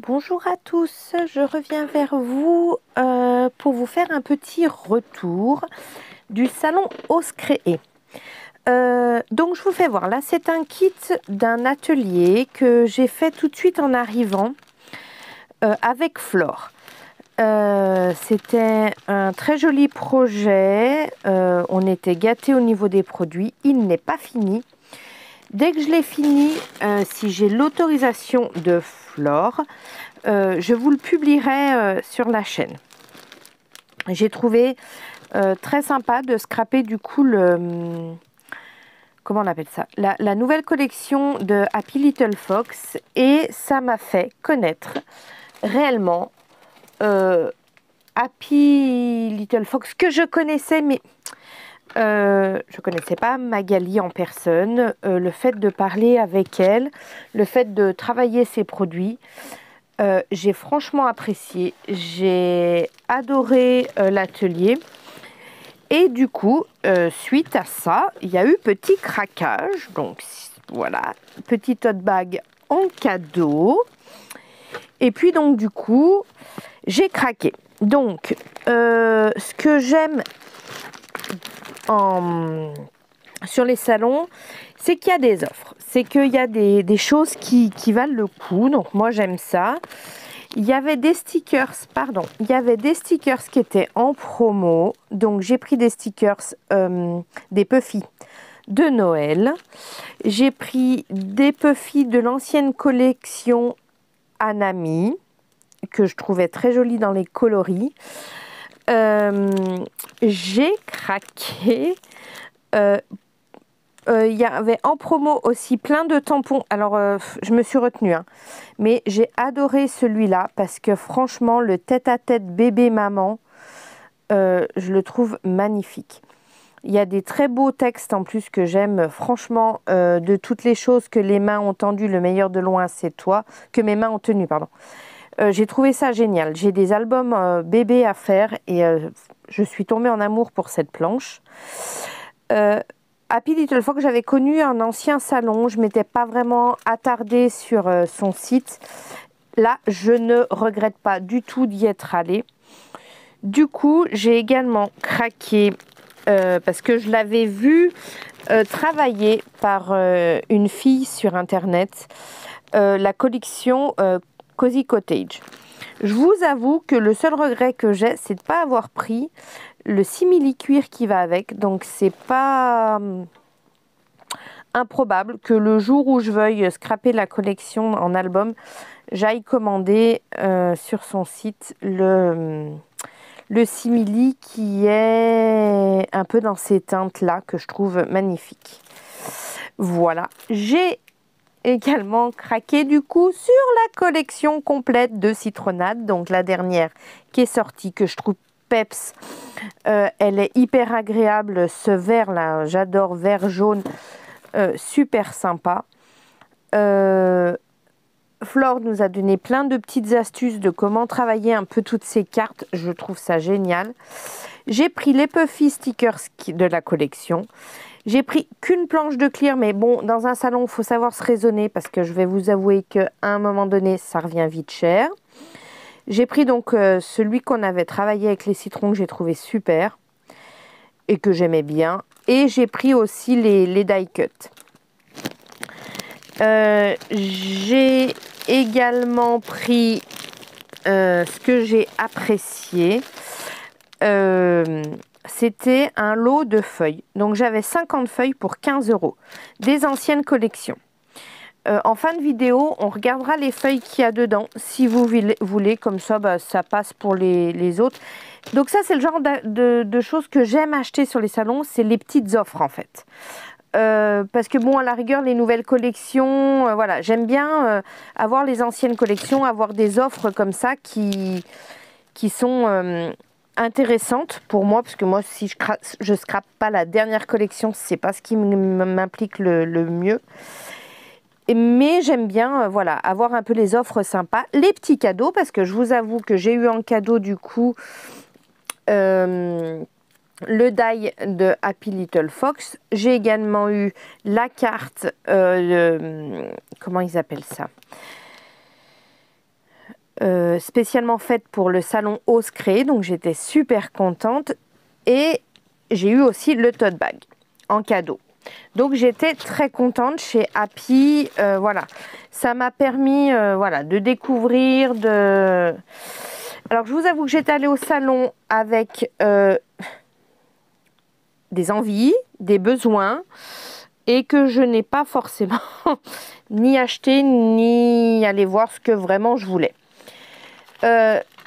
Bonjour à tous, je reviens vers vous pour vous faire un petit retour du salon Ose Créer. Donc je vous fais voir, là c'est un kit d'un atelier que j'ai fait tout de suite en arrivant avec Flore. C'était un très joli projet, on était gâtés au niveau des produits, il n'est pas fini. Dès que je l'ai fini, si j'ai l'autorisation de Flore, je vous le publierai sur la chaîne. J'ai trouvé très sympa de scraper du coup comment on appelle ça, la nouvelle collection de Happy Little Fox, et ça m'a fait connaître réellement Happy Little Fox que je connaissais, mais je connaissais pas Magali en personne. Le fait de parler avec elle, le fait de travailler ses produits, j'ai franchement apprécié. J'ai adoré l'atelier. Et du coup, suite à ça, il y a eu petit craquage. Donc voilà, petit tote bag en cadeau. Et puis donc du coup, j'ai craqué. Donc, ce que j'aime sur les salons, c'est qu'il y a des offres. C'est qu'il y a des choses qui valent le coup. Donc moi, j'aime ça. Il y avait des stickers, qui étaient en promo. Donc j'ai pris des stickers, des Puffy de Noël. J'ai pris des Puffy de l'ancienne collection Anami, que je trouvais très jolie dans les coloris. J'ai craqué. Il y avait en promo aussi plein de tampons. Alors, je me suis retenue, hein. Mais j'ai adoré celui-là parce que franchement, le tête-à-tête bébé-maman, je le trouve magnifique. Il y a des très beaux textes en plus que j'aime. Franchement, de toutes les choses que les mains ont tendues, le meilleur de loin, c'est toi. Que mes mains ont tenu, pardon. J'ai trouvé ça génial. J'ai des albums bébés à faire et je suis tombée en amour pour cette planche. Happy Little Fox, j'avais connu un ancien salon, je ne m'étais pas vraiment attardée sur son site. Là, je ne regrette pas du tout d'y être allée. Du coup, j'ai également craqué parce que je l'avais vu travailler par une fille sur internet, la collection Cozy Cottage. Je vous avoue que le seul regret que j'ai, c'est de ne pas avoir pris le simili-cuir qui va avec. Donc, c'est pas improbable que le jour où je veuille scraper la collection en album, j'aille commander sur son site le simili qui est un peu dans ces teintes-là que je trouve magnifique. Voilà, j'ai également craqué du coup sur la collection complète de citronnade, donc la dernière qui est sortie, que je trouve peps. Elle est hyper agréable, ce vert là, j'adore, vert jaune, super sympa. Flore nous a donné plein de petites astuces de comment travailler un peu toutes ces cartes, je trouve ça génial. J'ai pris les Puffy stickers de la collection. J'ai pris qu'une planche de clear, mais bon, dans un salon, il faut savoir se raisonner parce que je vais vous avouer qu'à un moment donné, ça revient vite cher. J'ai pris donc celui qu'on avait travaillé avec les citrons, que j'ai trouvé super et que j'aimais bien. Et j'ai pris aussi les die cut. J'ai également pris ce que j'ai apprécié. C'était un lot de feuilles. Donc j'avais 50 feuilles pour 15 €. Des anciennes collections. En fin de vidéo, on regardera les feuilles qu'il y a dedans. Si vous voulez, comme ça, bah, ça passe pour les autres. Donc ça, c'est le genre de choses que j'aime acheter sur les salons. C'est les petites offres en fait. Parce que bon, à la rigueur, les nouvelles collections, voilà, j'aime bien avoir les anciennes collections, avoir des offres comme ça qui sont intéressantes pour moi, parce que moi, si je scrape pas la dernière collection, c'est pas ce qui m'implique le mieux. Mais j'aime bien, voilà, avoir un peu les offres sympas, les petits cadeaux, parce que je vous avoue que j'ai eu en cadeau du coup le die de Happy Little Fox. J'ai également eu la carte, comment ils appellent ça, spécialement faite pour le salon Ose Créer, donc j'étais super contente. Et j'ai eu aussi le tote bag en cadeau. Donc j'étais très contente chez Happy. Voilà, ça m'a permis voilà, de découvrir, Alors je vous avoue que j'étais allée au salon avec des envies, des besoins, et que je n'ai pas forcément ni acheté, ni aller voir ce que vraiment je voulais.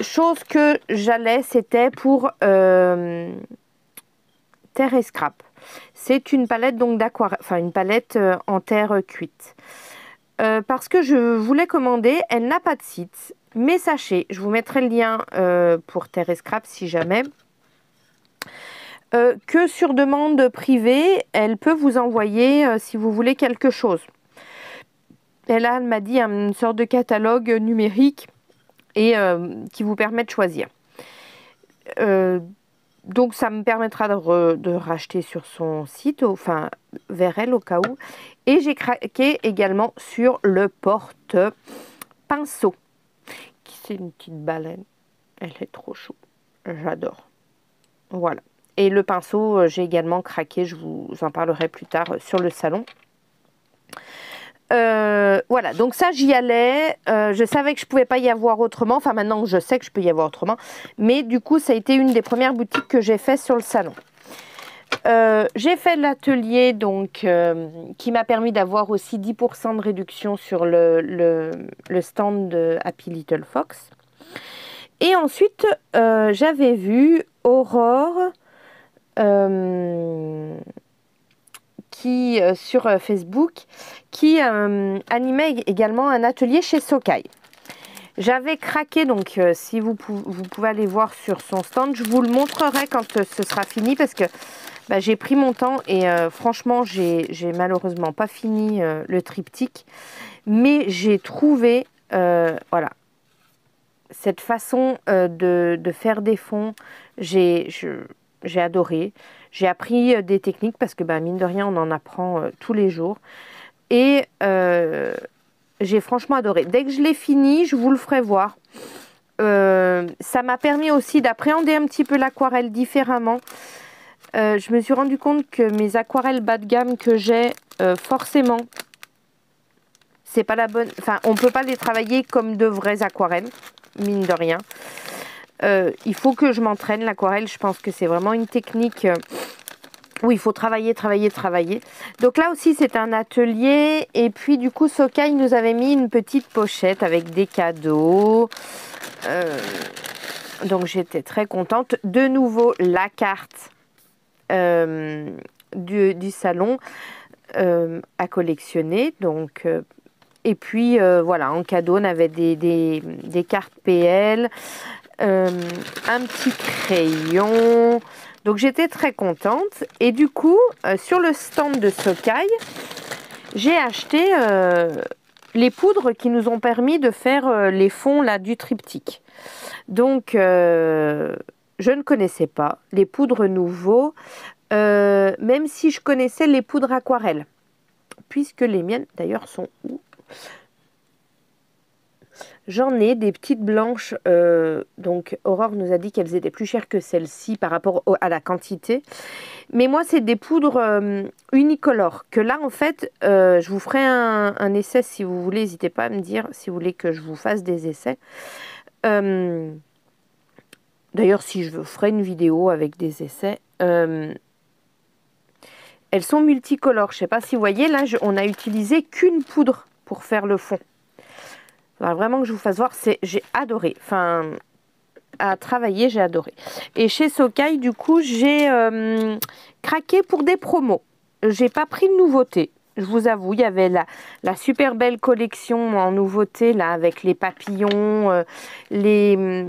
Chose que j'allais, c'était pour Terre et Scrap. C'est une palette donc d'aquarelle, enfin une palette en terre cuite. Parce que je voulais commander, elle n'a pas de site. Mais sachez, je vous mettrai le lien pour Terre et Scrap si jamais, que sur demande privée, elle peut vous envoyer si vous voulez quelque chose. Et là, elle m'a dit une sorte de catalogue numérique et qui vous permet de choisir. Donc ça me permettra de racheter sur son site, enfin vers elle au cas où. Et j'ai craqué également sur le porte-pinceau. C'est une petite baleine. Elle est trop chou. J'adore. Voilà. Et le pinceau, j'ai également craqué. Je vous en parlerai plus tard sur le salon. Voilà, donc ça j'y allais, je savais que je pouvais pas y avoir autrement, enfin maintenant je sais que je peux y avoir autrement, mais du coup ça a été une des premières boutiques que j'ai fait sur le salon. J'ai fait l'atelier donc qui m'a permis d'avoir aussi 10% de réduction sur le stand de Happy Little Fox. Et ensuite j'avais vu Aurore qui sur Facebook qui animait également un atelier chez Socai. J'avais craqué, donc si vous pouvez aller voir sur son stand, je vous le montrerai quand ce sera fini parce que bah, j'ai pris mon temps et franchement j'ai malheureusement pas fini le triptyque, mais j'ai trouvé voilà, cette façon de faire des fonds, j'ai adoré. J'ai appris des techniques parce que bah, mine de rien on en apprend tous les jours. Et j'ai franchement adoré. Dès que je l'ai fini, je vous le ferai voir. Ça m'a permis aussi d'appréhender un petit peu l'aquarelle différemment. Je me suis rendu compte que mes aquarelles bas de gamme que j'ai, forcément, c'est pas la bonne. Enfin, on peut pas les travailler comme de vraies aquarelles, mine de rien. Il faut que je m'entraîne l'aquarelle. Je pense que c'est vraiment une technique où il faut travailler. Donc là aussi c'est un atelier et puis du coup Socai nous avait mis une petite pochette avec des cadeaux. Donc j'étais très contente. De nouveau la carte du salon à collectionner. Donc et puis voilà, en cadeau on avait des cartes PL, un petit crayon. Donc j'étais très contente et du coup sur le stand de Socai j'ai acheté les poudres qui nous ont permis de faire les fonds là du triptyque. Donc je ne connaissais pas les poudres nouveaux, même si je connaissais les poudres aquarelles, puisque les miennes d'ailleurs sont où? J'en ai des petites blanches, donc Aurore nous a dit qu'elles étaient plus chères que celles-ci par rapport à la quantité. Mais moi, c'est des poudres unicolores, que là, en fait, je vous ferai un essai si vous voulez. N'hésitez pas à me dire si vous voulez que je vous fasse des essais. D'ailleurs, si je ferai une vidéo avec des essais. Elles sont multicolores. Je ne sais pas si vous voyez, là, on n'a utilisé qu'une poudre pour faire le fond. Alors vraiment que je vous fasse voir, j'ai adoré. Enfin, à travailler, j'ai adoré. Et chez Socai, du coup, j'ai craqué pour des promos. J'ai pas pris de nouveautés. Je vous avoue, il y avait la super belle collection en nouveauté, là, avec les papillons, les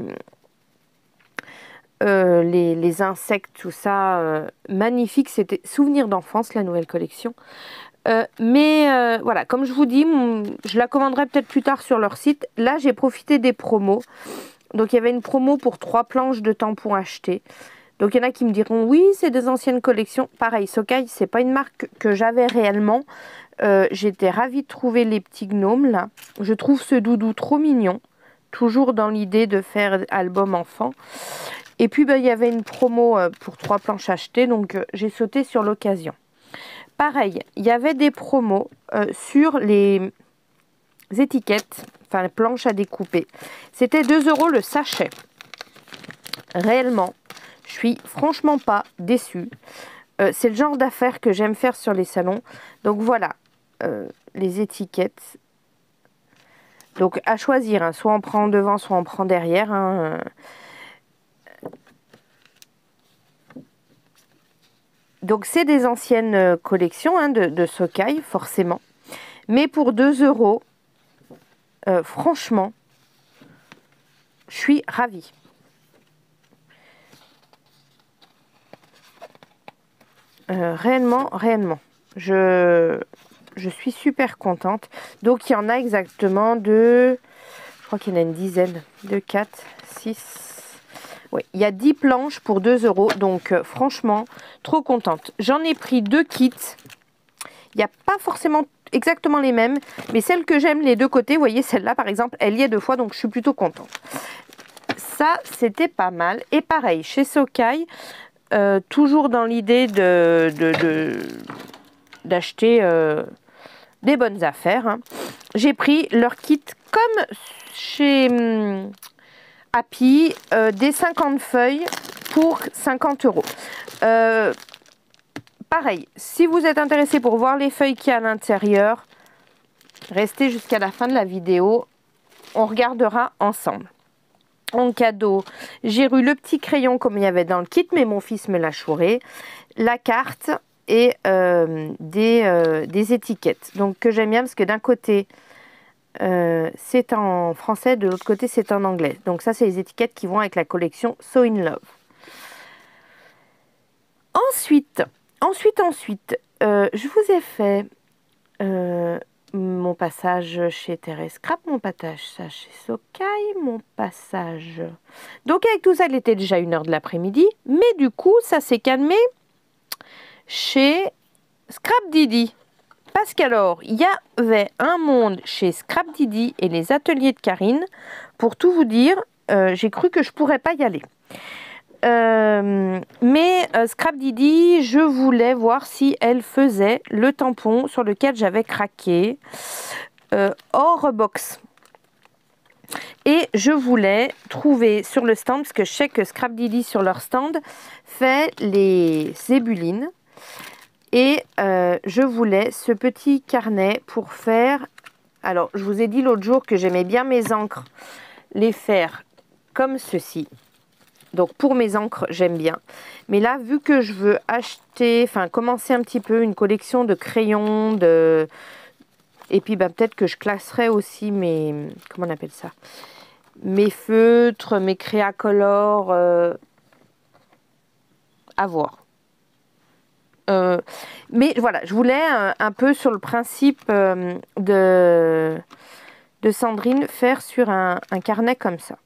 insectes, tout ça. Magnifique, c'était Souvenir d'enfance, la nouvelle collection. Mais voilà, comme je vous dis, je la commanderai peut-être plus tard sur leur site. Là, j'ai profité des promos. Donc, il y avait une promo pour 3 planches de tampons achetés. Donc, il y en a qui me diront, oui, c'est des anciennes collections. Pareil, Socai, c'est pas une marque que j'avais réellement. J'étais ravie de trouver les petits gnomes, là. Je trouve ce doudou trop mignon. toujours dans l'idée de faire album enfant. Et puis il y avait une promo pour 3 planches achetées, donc j'ai sauté sur l'occasion. Pareil, il y avait des promos sur les étiquettes, enfin les planches à découper. C'était 2 € le sachet. Réellement, je suis franchement pas déçue. C'est le genre d'affaires que j'aime faire sur les salons. Donc voilà, les étiquettes. Donc à choisir, hein, soit on prend devant, soit on prend derrière. Hein. Donc c'est des anciennes collections hein, de Socai, forcément. Mais pour 2 €, franchement, je suis ravie. Réellement, je suis super contente. Donc il y en a exactement je crois qu'il y en a une dizaine, 2, 4, 6... Oui, il y a 10 planches pour 2 €, donc franchement, trop contente. J'en ai pris 2 kits. Il n'y a pas forcément exactement les mêmes, mais celles que j'aime les deux côtés, vous voyez, celle-là par exemple, elle y est 2 fois, donc je suis plutôt contente. Ça, c'était pas mal. Et pareil, chez Socai, toujours dans l'idée d'acheter des bonnes affaires, hein. J'ai pris leur kit comme chez Happy, des 50 feuilles pour 50 €. Pareil, si vous êtes intéressé pour voir les feuilles qu'il y a à l'intérieur, restez jusqu'à la fin de la vidéo, on regardera ensemble. En cadeau, j'ai eu le petit crayon comme il y avait dans le kit, mais mon fils me l'a chouré, la carte et des étiquettes. Donc que j'aime bien parce que d'un côté c'est en français, de l'autre côté c'est en anglais. Donc ça c'est les étiquettes qui vont avec la collection So In Love. Ensuite, je vous ai fait mon passage chez Thérèse Scrap, mon passage chez Socai, mon passage... Donc avec tout ça, il était déjà 1 h de l'après-midi, mais du coup, ça s'est calmé chez Scrap Didi. Parce qu'alors, il y avait un monde chez Scrap Didi et les ateliers de Karine. Pour tout vous dire, j'ai cru que je pourrais pas y aller. Mais Scrap Didi, je voulais voir si elle faisait le tampon sur lequel j'avais craqué hors box. Et je voulais trouver sur le stand, parce que je sais que Scrap Didi sur leur stand fait les zébulines. Et je voulais ce petit carnet pour faire... Alors, je vous ai dit l'autre jour que j'aimais bien mes encres, les faire comme ceci. Donc pour mes encres, j'aime bien. Mais là, vu que je veux acheter, enfin commencer un petit peu une collection de crayons, et puis peut-être que je classerai aussi mes... Comment on appelle ça? Mes feutres, mes Créacolor, à voir. Mais voilà, je voulais un peu sur le principe de Sandrine faire sur un carnet comme ça.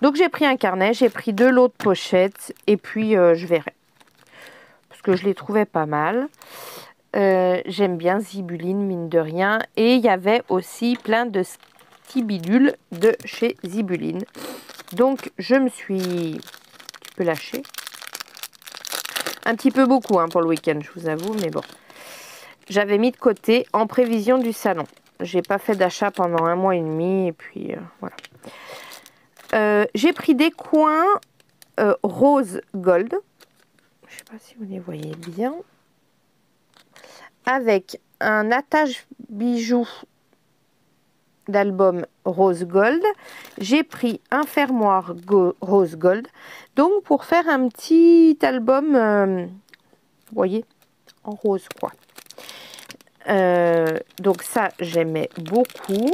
Donc j'ai pris un carnet, j'ai pris 2 lots de pochettes et puis je verrai. Parce que je les trouvais pas mal. J'aime bien Zibuline, mine de rien. Et il y avait aussi plein de stibidules de chez Zibuline. Donc je me suis un petit peu lâchée. Un petit peu beaucoup hein, pour le week-end, je vous avoue, mais bon. J'avais mis de côté en prévision du salon. J'ai pas fait d'achat pendant 1 mois et demi et puis voilà. J'ai pris des coins rose gold. Je sais pas si vous les voyez bien. Avec un attache bijoux d'album rose gold. J'ai pris un fermoir rose gold. Donc pour faire un petit album, vous voyez, en rose quoi. Donc ça j'aimais beaucoup.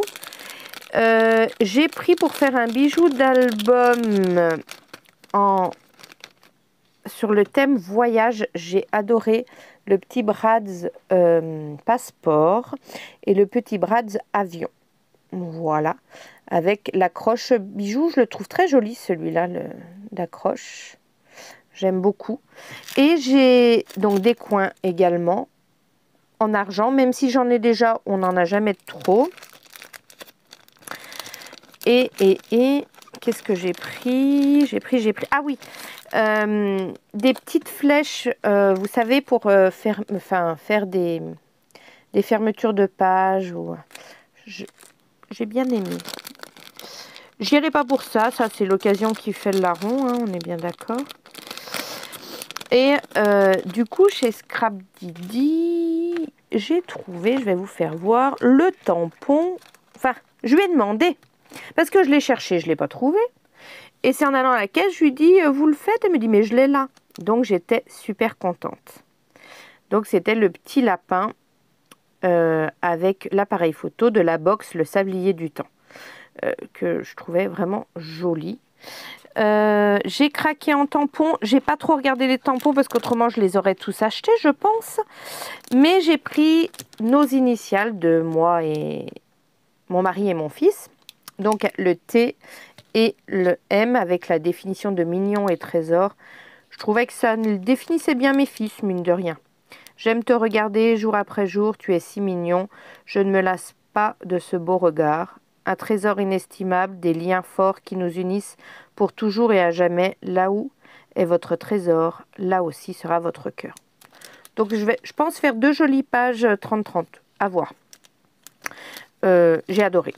J'ai pris pour faire un bijou d'album sur le thème voyage. J'ai adoré le petit Brad's passeport et le petit Brad's avion. Voilà, avec l'accroche bijou, je le trouve très joli celui-là, l'accroche. J'aime beaucoup. Et j'ai donc des coins également en argent, même si j'en ai déjà, on n'en a jamais trop. Et qu'est-ce que j'ai pris? J'ai pris. Ah oui, des petites flèches, vous savez, pour faire des fermetures de pages. J'ai bien aimé. J'irai pas pour ça. Ça, c'est l'occasion qui fait le larron, hein, on est bien d'accord. Et du coup, chez Scrap Didi, j'ai trouvé, je vais vous faire voir, le tampon. Enfin, je lui ai demandé, parce que je l'ai cherché, je ne l'ai pas trouvé. Et c'est en allant à la caisse, je lui dis, vous le faites? Elle me dit, mais je l'ai là. Donc, j'étais super contente. Donc, c'était le petit lapin avec l'appareil photo de la box Le Sablier du Temps, que je trouvais vraiment joli. J'ai craqué en tampons. J'ai pas trop regardé les tampons parce qu'autrement je les aurais tous achetés, je pense. Mais j'ai pris nos initiales de moi et mon mari et mon fils. Donc le T et le M avec la définition de mignon et trésor. Je trouvais que ça définissait bien mes fils, mine de rien. J'aime te regarder jour après jour, tu es si mignon. Je ne me lasse pas de ce beau regard. Un trésor inestimable, des liens forts qui nous unissent pour toujours et à jamais. Là où est votre trésor, là aussi sera votre cœur. Donc je pense faire 2 jolies pages 30-30. À voir. J'ai adoré.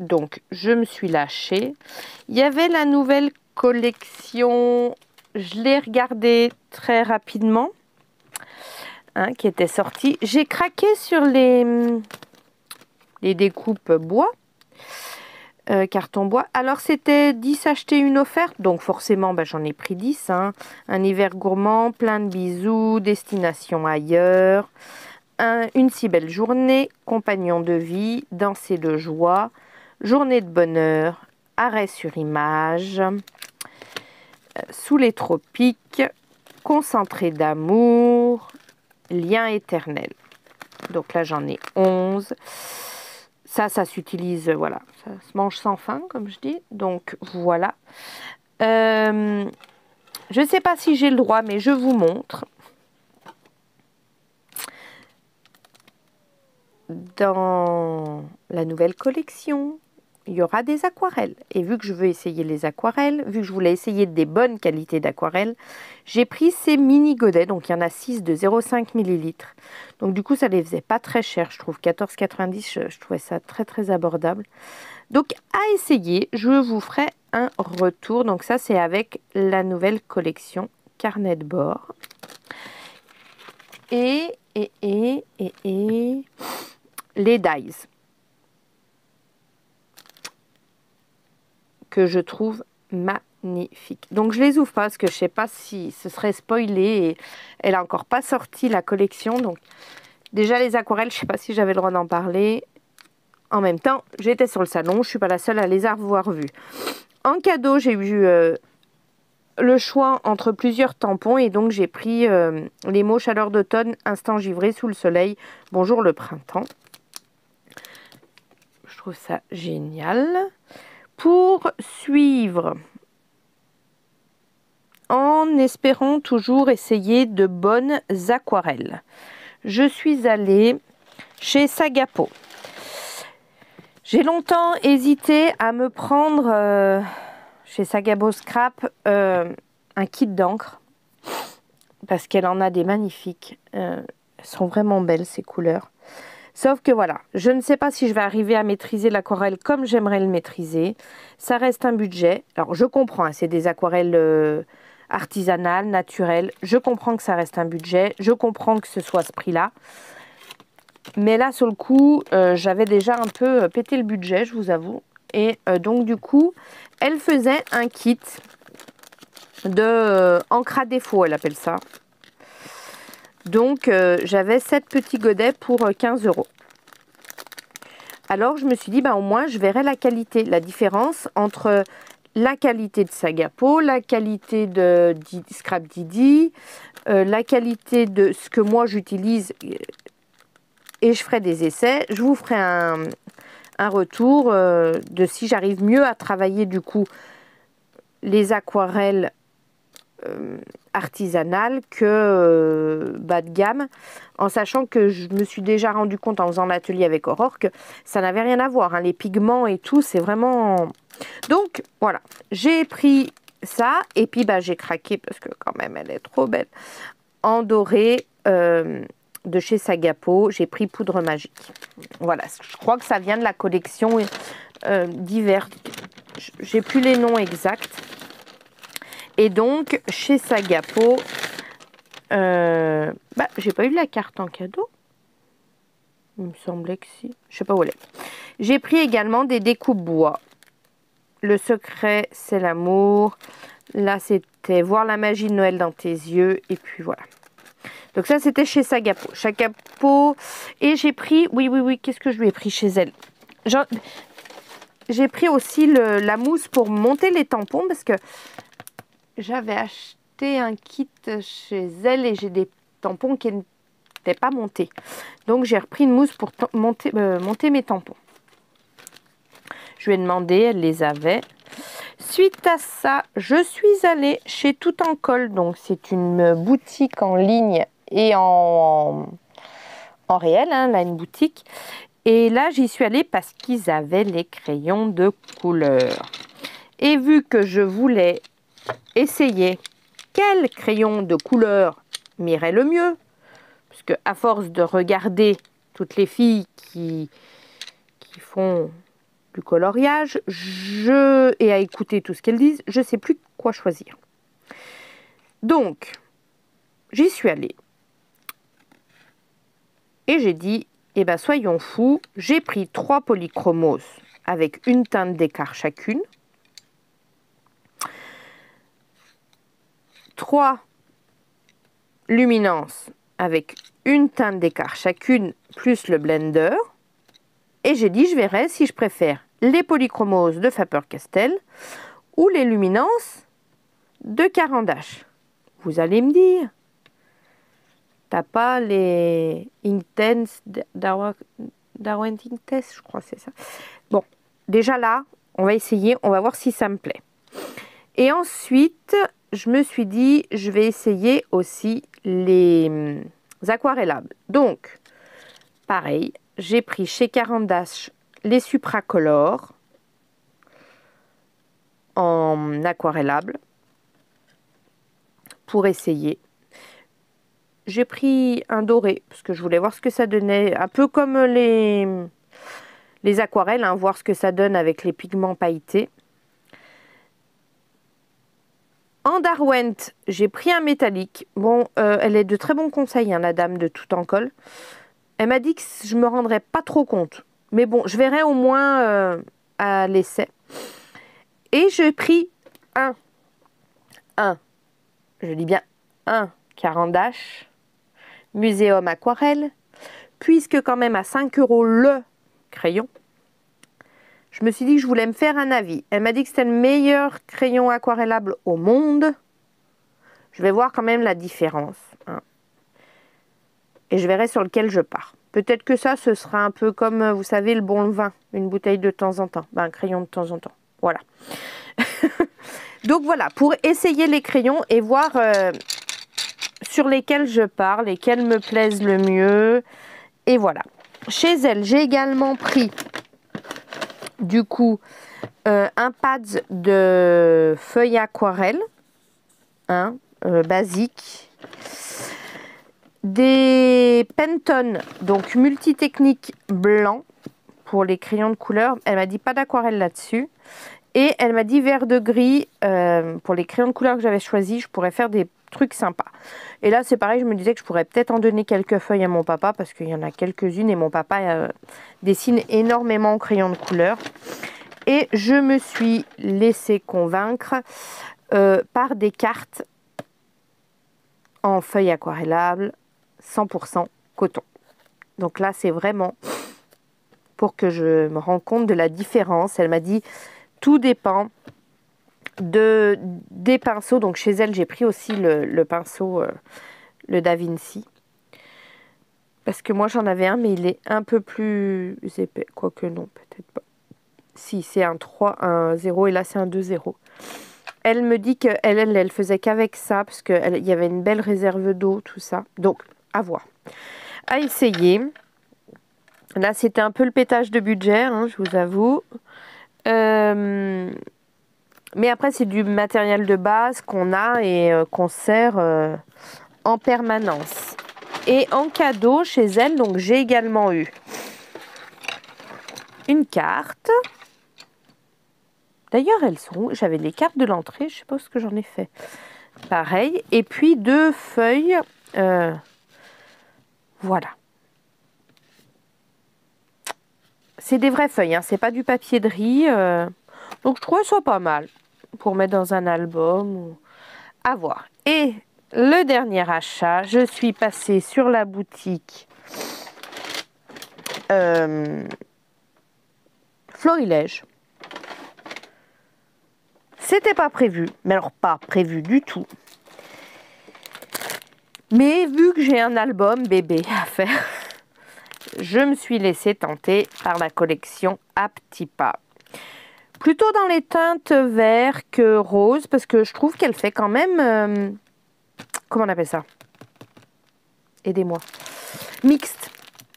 Donc je me suis lâchée. Il y avait la nouvelle collection. Je l'ai regardée très rapidement. Hein, qui était sortie. J'ai craqué sur les découpes bois. Carton bois. Alors c'était 10 achetés, une offerte, donc forcément j'en ai pris 10. Hein. Un hiver gourmand, plein de bisous, destination ailleurs, une si belle journée, compagnon de vie, danser de joie, journée de bonheur, arrêt sur image, sous les tropiques, concentré d'amour, lien éternel. Donc là j'en ai 11. Ça s'utilise, voilà, ça se mange sans faim, comme je dis. Donc, voilà. Je ne sais pas si j'ai le droit, mais je vous montre. Dans la nouvelle collection, il y aura des aquarelles. Et vu que je veux essayer les aquarelles, vu que je voulais essayer des bonnes qualités d'aquarelles, j'ai pris ces mini godets. Donc, il y en a 6 de 0,5 ml. Donc, du coup, ça les faisait pas très cher. Je trouve 14,90, je trouvais ça très, très abordable. Donc, à essayer, je vous ferai un retour. Donc, ça, c'est avec la nouvelle collection Carnet de bord. Et les dies. Que je trouve magnifique. Donc je les ouvre pas parce que je sais pas si ce serait spoilé et elle a encore pas sorti la collection. Donc déjà les aquarelles, je sais pas si j'avais le droit d'en parler. En même temps, j'étais sur le salon, je suis pas la seule à les avoir vues. En cadeau, j'ai eu le choix entre plusieurs tampons et donc j'ai pris les mots chaleur d'automne, instant givré sous le soleil, bonjour le printemps. Je trouve ça génial. Pour suivre, en espérant toujours essayer de bonnes aquarelles, je suis allée chez Sagapo. J'ai longtemps hésité à me prendre chez Sagapo Scrap un kit d'encre parce qu'elle en a des magnifiques. Elles sont vraiment belles ces couleurs. Sauf que voilà, je ne sais pas si je vais arriver à maîtriser l'aquarelle comme j'aimerais le maîtriser. Ça reste un budget. Alors je comprends, hein, c'est des aquarelles artisanales, naturelles. Je comprends que ça reste un budget. Je comprends que ce soit ce prix-là. Mais là, sur le coup, j'avais déjà un peu pété le budget, je vous avoue. Et donc du coup, elle faisait un kit de encre à défaut, elle appelle ça. Donc, j'avais 7 petits godets pour 15 €. Alors, je me suis dit, au moins, je verrai la qualité, la différence entre la qualité de Sagapo, la qualité de Scrap Didi, la qualité de ce que moi j'utilise et je ferai des essais. Je vous ferai un retour de si j'arrive mieux à travailler du coup les aquarelles artisanales que bas de gamme En sachant que je me suis déjà rendu compte en faisant l'atelier avec Aurore que ça n'avait rien à voir, hein. Les pigments et tout, c'est vraiment... Donc, voilà. J'ai pris ça et puis bah, j'ai craqué parce que quand même, elle est trop belle. En doré de chez Sagapo, j'ai pris Poudre Magique. Voilà, je crois que ça vient de la collection d'hiver. J'ai plus les noms exacts. Et donc, chez Sagapo, bah, j'ai pas eu la carte en cadeau. Il me semblait que si. Je sais pas où elle est. J'ai pris également des découpes bois. Le secret, c'est l'amour. Là, c'était voir la magie de Noël dans tes yeux. Et puis voilà. Donc ça, c'était chez Sagapo. Sagapo. Et j'ai pris... Oui. Qu'est-ce que je lui ai pris chez elle? J'ai pris aussi la mousse pour monter les tampons. Parce que j'avais acheté un kit chez elle. Et j'ai des tampons qui n'étaient pas montés. Donc j'ai repris une mousse pour monter mes tampons. Je lui ai demandé, elle les avait. Suite à ça, je suis allée chez Tout en Colle. Donc c'est une boutique en ligne et en réel, hein, là une boutique. Et là j'y suis allée parce qu'ils avaient les crayons de couleur. Et vu que je voulais essayer quel crayon de couleur m'irait le mieux, parce que à force de regarder toutes les filles qui font du coloriage, et à écouter tout ce qu'elles disent, je ne sais plus quoi choisir. Donc, j'y suis allée. Et j'ai dit, eh ben soyons fous, j'ai pris 3 polychromos avec une teinte d'écart chacune. 3 luminances avec une teinte d'écart chacune, plus le blender. Et j'ai dit, je verrai si je préfère les polychromos de Faber-Castell ou les luminances de Caran d'Ache. Vous allez me dire, t'as pas les Inktense, Darwin Inktense, je crois que c'est ça. Bon, déjà là, on va essayer, on va voir si ça me plaît. Et ensuite, je me suis dit, je vais essayer aussi les aquarellables. Donc, pareil, j'ai pris chez Caran d'Ache les Supracolor en aquarellable pour essayer. J'ai pris un doré parce que je voulais voir ce que ça donnait, un peu comme les aquarelles, hein, voir ce que ça donne avec les pigments pailletés. En Derwent, j'ai pris un métallique. Bon, elle est de très bons conseils, hein, la dame de Tout en Colle. Elle m'a dit que je me rendrais pas trop compte. Mais bon, je verrai au moins à l'essai. Et j'ai pris je dis bien un Caran d'Ache, Muséum Aquarelle, puisque quand même à 5 € le crayon, je me suis dit que je voulais me faire un avis. Elle m'a dit que c'était le meilleur crayon aquarellable au monde. Je vais voir quand même la différence, hein. Et je verrai sur lequel je pars. Peut-être que ça, ce sera un peu comme, vous savez, le bon vin. Une bouteille de temps en temps. Ben, un crayon de temps en temps. Voilà. Donc voilà, pour essayer les crayons et voir sur lesquels je pars, lesquels me plaisent le mieux. Et voilà. Chez elle, j'ai également pris, du coup, un pad de feuilles aquarelle, hein, basique. Des Pantone, donc multitechnique blanc pour les crayons de couleur. Elle m'a dit pas d'aquarelle là-dessus. Et elle m'a dit vert de gris pour les crayons de couleur que j'avais choisis. Je pourrais faire des trucs sympas. Et là, c'est pareil, je me disais que je pourrais peut-être en donner quelques feuilles à mon papa parce qu'il y en a quelques-unes et mon papa dessine énormément en crayons de couleur. Et je me suis laissée convaincre par des cartes en feuilles aquarellables 100% coton. Donc là, c'est vraiment pour que je me rende compte de la différence. Elle m'a dit, tout dépend des pinceaux. Donc chez elle, j'ai pris aussi le pinceau, le Da Vinci. Parce que moi, j'en avais un, mais il est un peu plus épais. Quoique non, peut-être pas. Si, c'est un 3, un 0, et là, c'est un 2-0. Elle me dit qu'elle faisait qu'avec ça, parce qu'il y avait une belle réserve d'eau, tout ça. Donc, à voir. à essayer. Là, c'était un peu le pétage de budget, hein, je vous avoue. Mais après, c'est du matériel de base qu'on a et qu'on sert en permanence. Et en cadeau chez elle, donc j'ai également eu une carte. D'ailleurs, elles sont où? J'avais les cartes de l'entrée, je ne sais pas ce que j'en ai fait. Pareil. Et puis 2 feuilles. Voilà. C'est des vraies feuilles, hein, c'est pas du papier de riz. Donc je trouvais ça pas mal pour mettre dans un album. Ou... à voir. Et le dernier achat, je suis passée sur la boutique Florilège. C'était pas prévu, mais alors pas prévu du tout. Mais vu que j'ai un album bébé à faire, je me suis laissée tenter par la collection à petits pas. Plutôt dans les teintes vert que rose, parce que je trouve qu'elle fait quand même... comment on appelle ça? Aidez-moi. Mixte.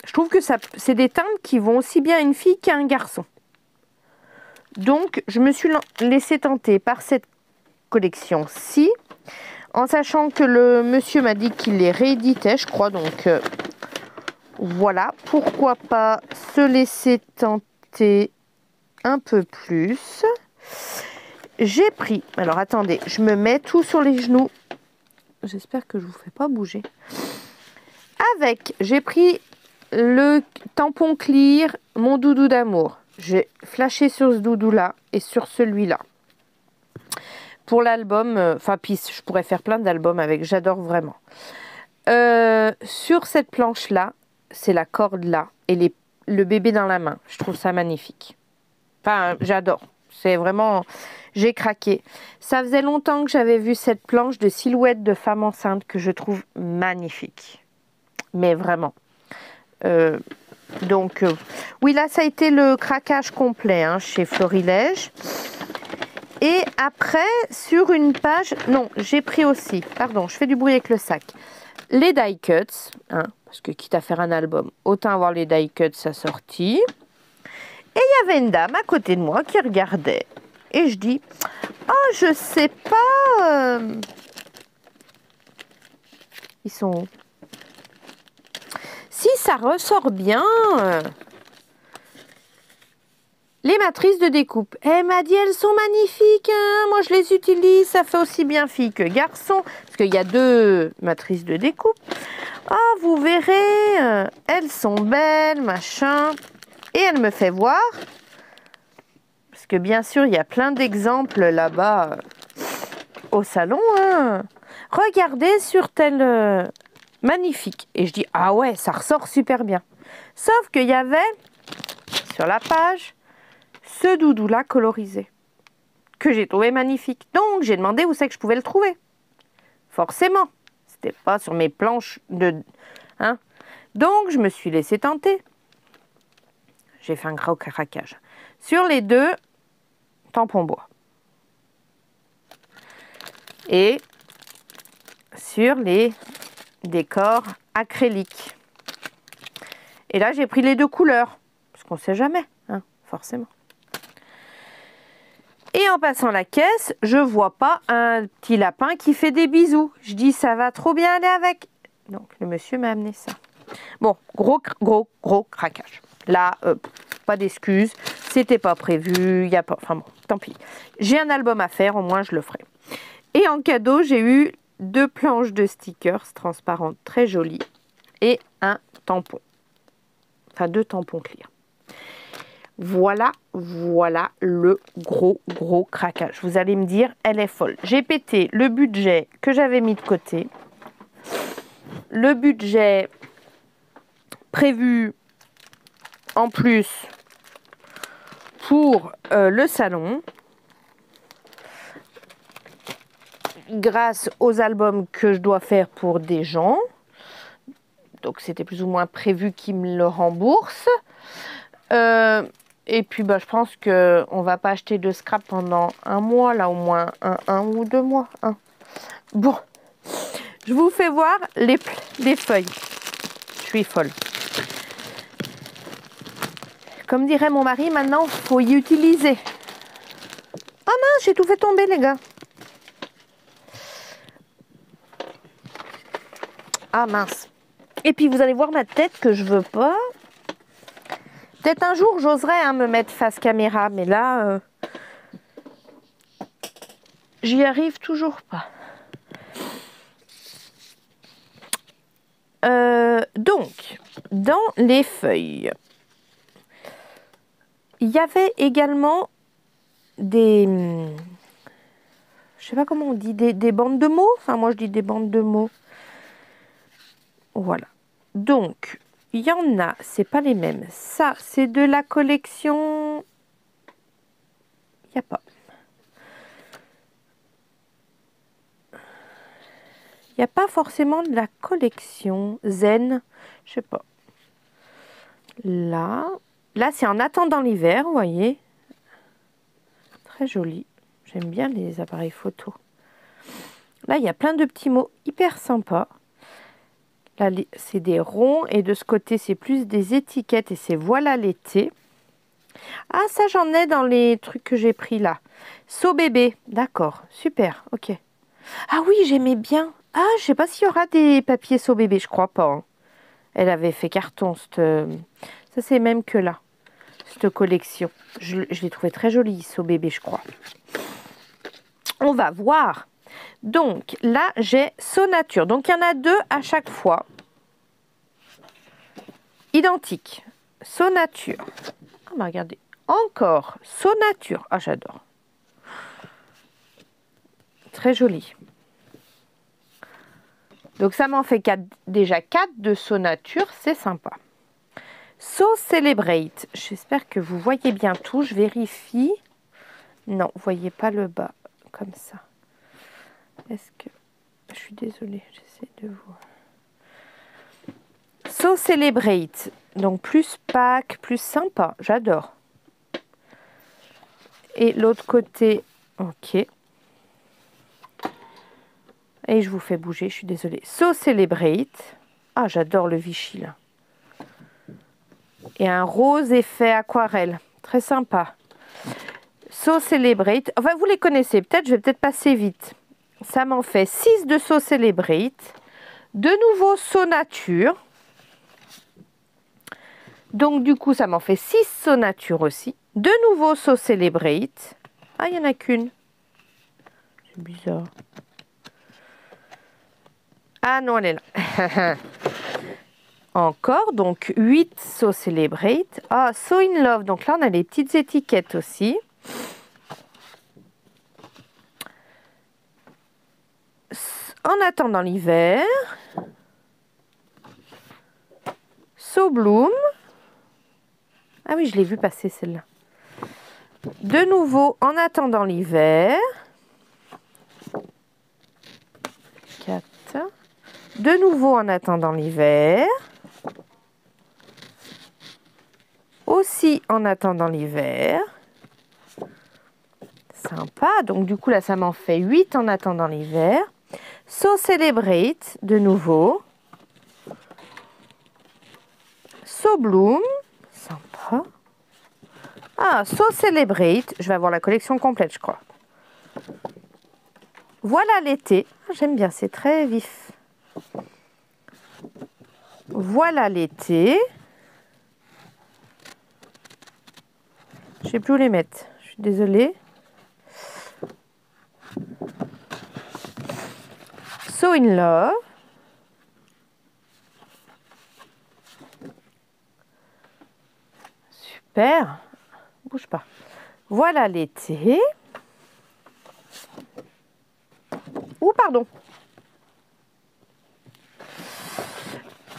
Je trouve que c'est des teintes qui vont aussi bien à une fille qu'à un garçon. Donc, je me suis laissée tenter par cette collection-ci, en sachant que le monsieur m'a dit qu'il les rééditait, je crois. Donc, voilà. Pourquoi pas se laisser tenter un peu plus. J'ai pris... alors, attendez. Je me mets tout sur les genoux. J'espère que je ne vous fais pas bouger. J'ai pris le tampon Clear, mon doudou d'amour. J'ai flashé sur ce doudou-là et sur celui-là. Pour l'album, enfin, puis je pourrais faire plein d'albums avec, j'adore vraiment. Sur cette planche-là, c'est la corde là et le bébé dans la main. Je trouve ça magnifique. Enfin, j'adore. C'est vraiment... j'ai craqué. Ça faisait longtemps que j'avais vu cette planche de silhouette de femme enceinte que je trouve magnifique. Mais vraiment. Oui, là, ça a été le craquage complet hein, chez Florilège. Et après, sur une page... non, j'ai pris aussi... pardon, je fais du bruit avec le sac. Les die cuts. Hein, parce que quitte à faire un album, autant avoir les die cuts assortis. Et il y avait une dame à côté de moi qui regardait. Et je dis, oh, je sais pas. Ils sont où? Si ça ressort bien. Les matrices de découpe. Elle m'a dit, elles sont magnifiques. Hein, moi, je les utilise. Ça fait aussi bien fille que garçon. Parce qu'il y a 2 matrices de découpe. Oh, vous verrez. Elles sont belles, machin. Et elle me fait voir. Parce que bien sûr, il y a plein d'exemples là-bas au salon. Hein. Regardez sur tel magnifique. Et je dis, ah ouais, ça ressort super bien. Sauf qu'il y avait sur la page ce doudou-là colorisé. Que j'ai trouvé magnifique. Donc, j'ai demandé où c'est que je pouvais le trouver. Forcément. C'était pas sur mes planches de... hein. Donc, je me suis laissée tenter. J'ai fait un gros craquage. Sur les 2... tampon bois. Et sur les décors acryliques. Et là, j'ai pris les 2 couleurs. Parce qu'on ne sait jamais, hein, forcément. Et en passant la caisse, je vois pas un petit lapin qui fait des bisous. Je dis, ça va trop bien aller avec. Donc, le monsieur m'a amené ça. Bon, gros craquage. Là, pas d'excuses. C'était pas prévu. Y a pas... enfin bon, tant pis. J'ai un album à faire, au moins je le ferai. Et en cadeau, j'ai eu 2 planches de stickers transparentes très jolies. Et un tampon. Enfin, 2 tampons clear. Voilà le gros craquage. Vous allez me dire, elle est folle. J'ai pété le budget que j'avais mis de côté. Le budget prévu en plus pour le salon. Grâce aux albums que je dois faire pour des gens. Donc c'était plus ou moins prévu qu'ils me le remboursent. Et puis bah, je pense qu'on ne va pas acheter de scrap pendant un mois, là au moins un ou 2 mois. Hein. Bon, je vous fais voir les feuilles. Je suis folle. Comme dirait mon mari, maintenant, il faut y utiliser. Oh mince, j'ai tout fait tomber, les gars. Ah mince. Et puis, vous allez voir ma tête que je veux pas. Peut-être un jour, j'oserais me mettre face caméra, mais là, j'y arrive toujours pas. Donc, dans les feuilles, il y avait également des... Je sais pas comment on dit, des bandes de mots. Enfin, moi, je dis des bandes de mots. Voilà. Donc, il y en a, c'est pas les mêmes. Ça, c'est de la collection... Il n'y a pas. Il n'y a pas forcément de la collection Zen. Je sais pas. Là, c'est en attendant l'hiver, vous voyez. Très joli. J'aime bien les appareils photo. Là, il y a plein de petits mots hyper sympas. Là, c'est des ronds et de ce côté, c'est plus des étiquettes et c'est voilà l'été. Ah, ça, j'en ai dans les trucs que j'ai pris là. So bébé, d'accord, super, ok. Ah oui, j'aimais bien. Ah, je sais pas s'il y aura des papiers So bébé, je crois pas. Hein. Elle avait fait carton, ça c'est même que là, cette collection. Je l'ai trouvé très jolie, So bébé, je crois. On va voir. Donc là, j'ai So Nature. Donc il y en a deux à chaque fois. Identiques. So Nature. Ah bah regardez. Encore. So Nature. Ah j'adore. Très joli. Donc ça m'en fait déjà 4 de So Nature. C'est sympa. So Celebrate. J'espère que vous voyez bien tout. Je vérifie. Non, vous voyez pas le bas. Comme ça. Est-ce que... Je suis désolée. J'essaie de vous... So Celebrate. Donc plus Pâques, plus sympa. J'adore. Et l'autre côté... Ok. Et je vous fais bouger, je suis désolée. So Celebrate. Ah, j'adore le Vichy, là. Et un rose effet aquarelle. Très sympa. So Celebrate. Enfin, vous les connaissez peut-être, je vais peut-être passer vite. Ça m'en fait 6 de So Celebrate. De nouveau So Nature. Donc, du coup, ça m'en fait 6 So Nature aussi. De nouveau So Celebrate. Ah, il n'y en a qu'une. C'est bizarre. Ah non, elle est là. Encore, donc 8 So Celebrate. Ah, So In Love. Donc là, on a les petites étiquettes aussi. En attendant l'hiver. So Bloom. Ah oui, je l'ai vu passer celle-là. De nouveau, en attendant l'hiver. 4. De nouveau, en attendant l'hiver. Aussi, en attendant l'hiver. Sympa. Donc, du coup, là, ça m'en fait 8 en attendant l'hiver. So Celebrate, de nouveau. So Bloom. Sympa. Ah, So Celebrate. Je vais avoir la collection complète, je crois. Voilà l'été. J'aime bien, c'est très vif. Voilà l'été. Je ne sais plus où les mettre. Je suis désolée. So In Love. Super. Bouge pas. Voilà l'été. Ouh, pardon.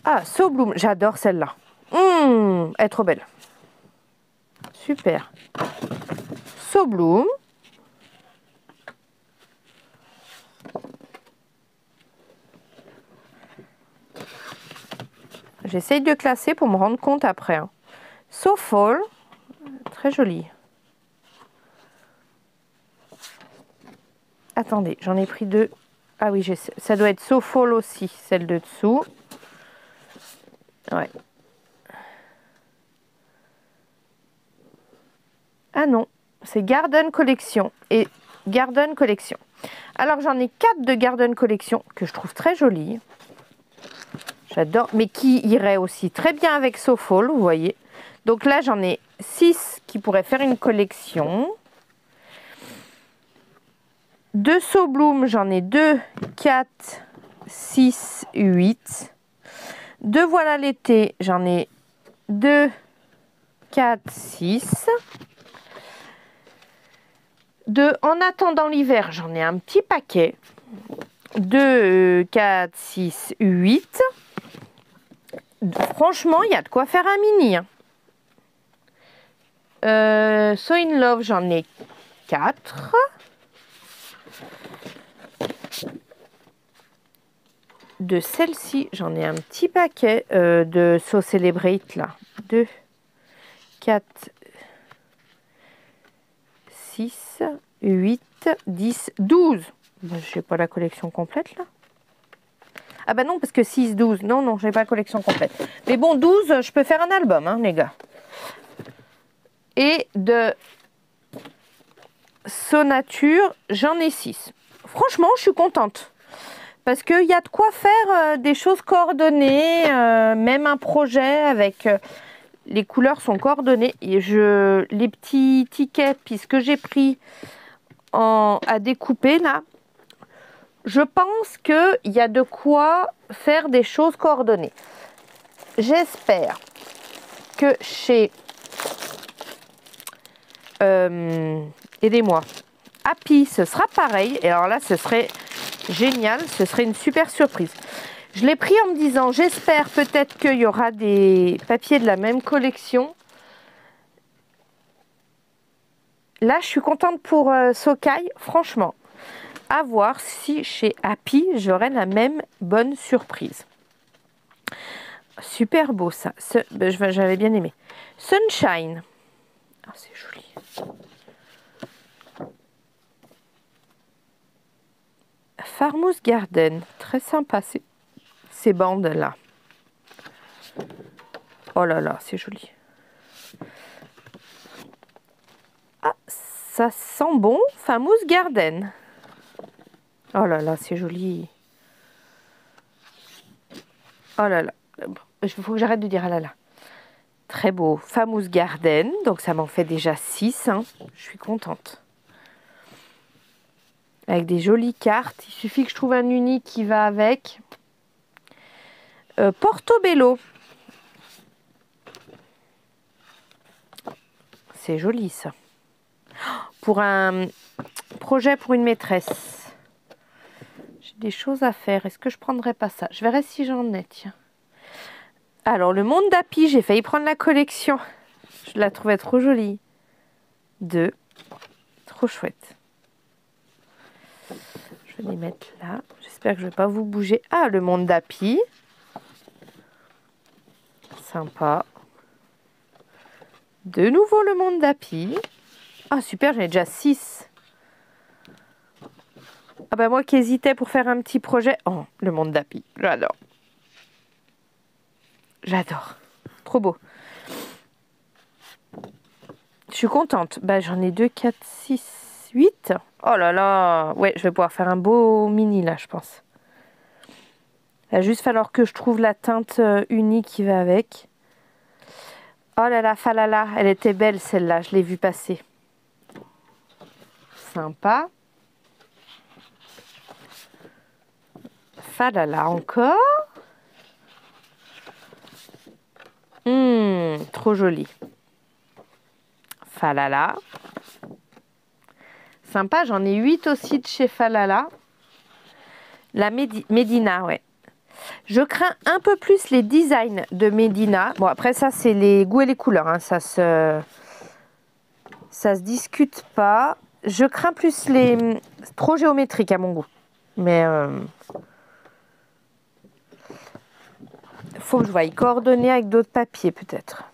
Ah, So Bloom. J'adore celle-là. Elle est trop belle. Super. So Bloom. J'essaye de classer pour me rendre compte après. Hein. So Fall. Très joli. Attendez, j'en ai pris 2. Ah oui, ça doit être So Fall aussi, celle de dessous. Ouais. Ah non, c'est Garden Collection et Garden Collection. Alors j'en ai 4 de Garden Collection que je trouve très jolies. J'adore, mais qui iraient aussi très bien avec So Fall, vous voyez. Donc là j'en ai 6 qui pourraient faire une collection. De So Bloom, j'en ai 2, 4, 6, 8. De Voilà l'été, j'en ai 2, 4, 6. De En attendant l'hiver, j'en ai un petit paquet. 2, 4, 6, 8. Franchement, il y a de quoi faire un mini. So in Love, j'en ai 4. De celle-ci, j'en ai un petit paquet de So Celebrate là. 2, 4, 6, 8, 10, 12. Ben, je n'ai pas la collection complète là. Ah bah non, parce que 6, 12. Non, non, je n'ai pas la collection complète. Mais bon, 12, je peux faire un album, hein, les gars. Et de So Nature, j'en ai 6. Franchement, je suis contente. Parce qu'il y a de quoi faire des choses coordonnées, même un projet avec... les couleurs sont coordonnées. Et les petits tickets, puisque j'ai pris à découper là, je pense qu'il y a de quoi faire des choses coordonnées. J'espère que chez... aidez-moi. Happy, ce sera pareil. Et alors là, ce serait génial. Ce serait une super surprise. Je l'ai pris en me disant, j'espère peut-être qu'il y aura des papiers de la même collection. Là, je suis contente pour Sokai. Franchement, à voir si chez Happy, j'aurai la même bonne surprise. Super beau ça. J'avais bien aimé. Sunshine. Oh, c'est joli. Farmhouse Garden. Très sympa ces bandes là. Oh là là, c'est joli. Ah, ça sent bon. Farmhouse Garden. Oh là là, c'est joli. Oh là là. Il faut que j'arrête de dire ah là là. Très beau. Farmhouse Garden. Donc ça m'en fait déjà 6. Hein. Je suis contente. Avec des jolies cartes. Il suffit que je trouve un uni qui va avec. Portobello. C'est joli ça. Pour un projet pour une maîtresse. J'ai des choses à faire. Est-ce que je prendrais pas ça? Je verrai si j'en ai, tiens. Alors, le monde d'Happy, j'ai failli prendre la collection. Je la trouvais trop jolie. 2. Trop chouette. Je vais les mettre là. J'espère que je ne vais pas vous bouger. Ah, le monde d'Happy. Sympa. De nouveau le monde d'Happy. Ah, super, j'en ai déjà 6. Ah bah moi qui hésitais pour faire un petit projet. Oh, le monde d'Happy. J'adore. J'adore. Trop beau. Je suis contente. Bah, j'en ai 2, 4, 6, 8. Oh là là. Ouais, je vais pouvoir faire un beau mini là, je pense. Il va juste falloir que je trouve la teinte unie qui va avec. Oh là là, Falala. Elle était belle celle-là. Je l'ai vue passer. Sympa. Falala encore. Trop joli. Falala. Sympa, j'en ai 8 aussi de chez Falala. La Medina, ouais. Je crains un peu plus les designs de Medina. Bon, après ça, c'est les goûts et les couleurs. Hein. Ça se discute pas. Je crains plus les... trop géométriques à mon goût. Mais... faut que je voie y coordonner avec d'autres papiers, peut-être.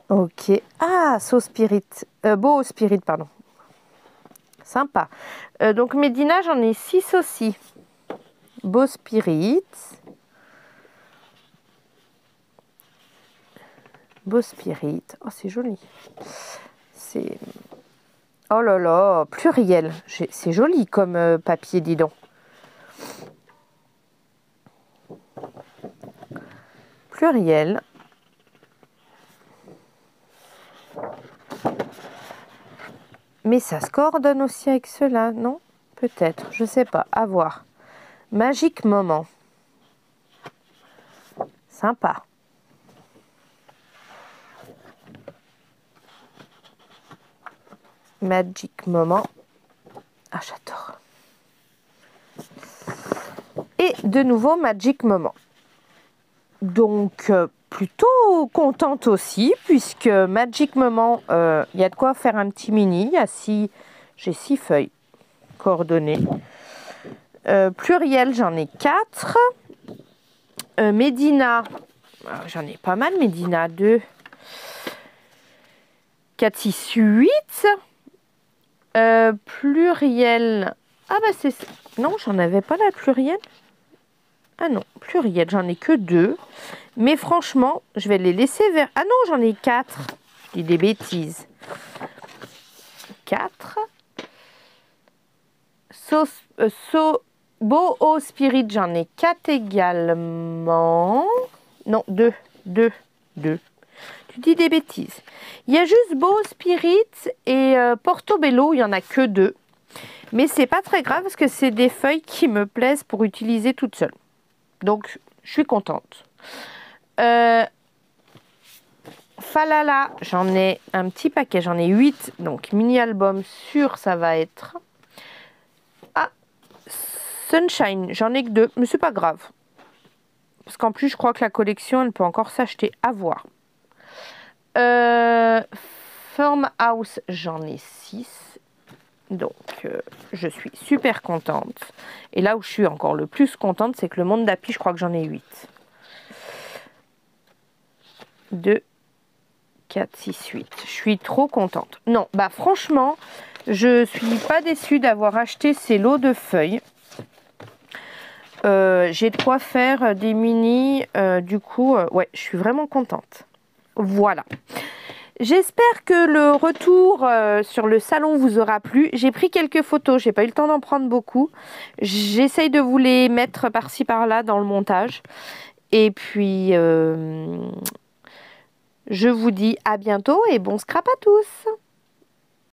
Ok. Ah, So Spirit. Beau Spirit, pardon. Sympa. Donc Medina, j'en ai 6 aussi. Beau Spirit. Beau Spirit. Oh, c'est joli. C'est... Oh là là, pluriel. C'est joli comme papier, dis donc. Pluriel. Mais ça se coordonne aussi avec ceux-là, non? Peut-être, je sais pas, à voir. Magique Moment. Sympa. Magic Moment. Ah, j'adore. Et de nouveau Magic Moment. Donc, plutôt contente aussi, puisque Magic Moment, il y a de quoi faire un petit mini. J'ai 6 feuilles coordonnées. Pluriel, j'en ai 4. Médina, j'en ai pas mal. Médina, 2, 4, 6, 8. Pluriel, ah bah c'est... Non, j'en avais pas la pluriel. Ah non, pluriel, j'en ai que 2. Mais franchement, je vais les laisser vers... Ah non, j'en ai 4. Je dis des bêtises. 4. Beau Spirit, j'en ai 4 également. Non, 2. Tu dis des bêtises. Il y a juste Beau Spirit et Portobello, il n'y en a que 2. Mais c'est pas très grave parce que c'est des feuilles qui me plaisent pour utiliser toute seule. Donc, je suis contente. Falala, j'en ai un petit paquet, j'en ai 8. Donc, mini-album sûr, ça va être... Ah, Sunshine, j'en ai que 2, mais c'est pas grave. Parce qu'en plus, je crois que la collection, elle peut encore s'acheter, à voir. Farmhouse, j'en ai 6. Donc, je suis super contente. Et là où je suis encore le plus contente, c'est que le monde d'Happy, je crois que j'en ai 8. 2, 4, 6, 8. Je suis trop contente. Non, bah franchement, je suis pas déçue d'avoir acheté ces lots de feuilles. J'ai de quoi faire des mini. Du coup, ouais, je suis vraiment contente. Voilà. J'espère que le retour sur le salon vous aura plu. J'ai pris quelques photos, j'ai pas eu le temps d'en prendre beaucoup. J'essaye de vous les mettre par-ci par-là dans le montage. Et puis, je vous dis à bientôt et bon scrap à tous!